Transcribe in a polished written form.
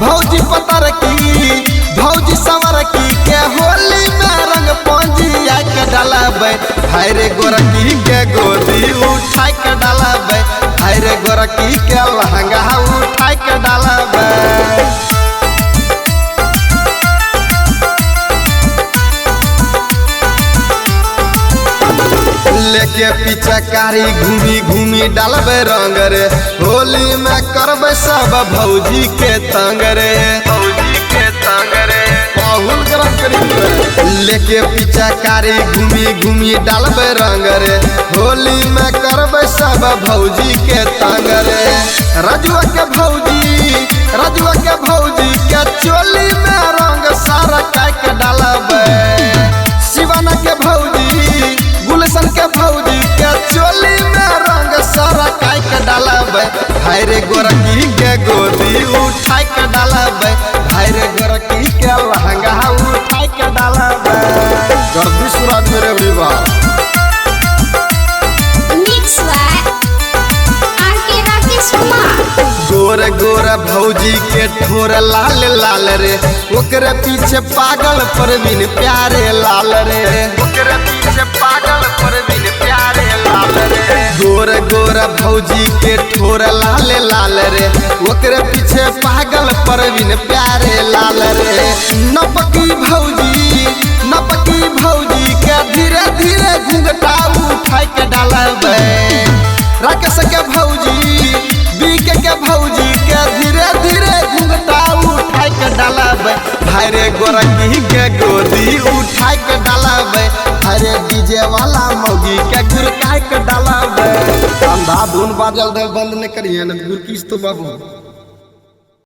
भौजी पतर की भौजी संवर की के होली में रंग पंजिया के डालबे भाई रे गोरकी के गोदी उठा के डालबे भाई रे गोरकी के लहंगा उठा के डालबे। लेके पीछे कारी घूमी घूमी डालबे रंग रे होली में करबे सब भौजी के तंग रे भौजी के तंग रे बहुत गरम करी। लेके पीछे कारी घूमी घूमी डालबे रंग रे होली में करबे सब भौजी के तंग रे। रजुआ के भौजी के चोली में रंग सारा काट के डालबे। शिवाना के भौजी गुलशन के भौजी के चोली में रंग सारा काट के डालबे भाई रे गोरकी के गोदी उठा के डालबे भाई रे गोरकी के लहंगा उठा के डालबे। गर्दी सुराज मेरे विवाह गोर गोर भौजी के ठोर लाल लाल रे ओकरे पीछे पागल परवीन प्यारे लाल रे ओकरे पीछे पागल परवीन प्यारे लाल रे। गोर गोर भौजी के ठोर लाल लाल रे ओकरे पीछे पागल परवीन प्यारे लाल रे। नपकी भौजी के धीरे धीरे घूंघटा उठा के डालबे। राकेश के भौजी बीके के भौजी के धीरे धीरे घूंघटा उठा के डालबे भाई रे गोरकी के गोदी उठा के डालबे भाई रे डीजे वाला मौगी के गुरका के डालबे। अंधा धुन बाजल दे बंद नहीं करिए न गुरकीस तो बाबू।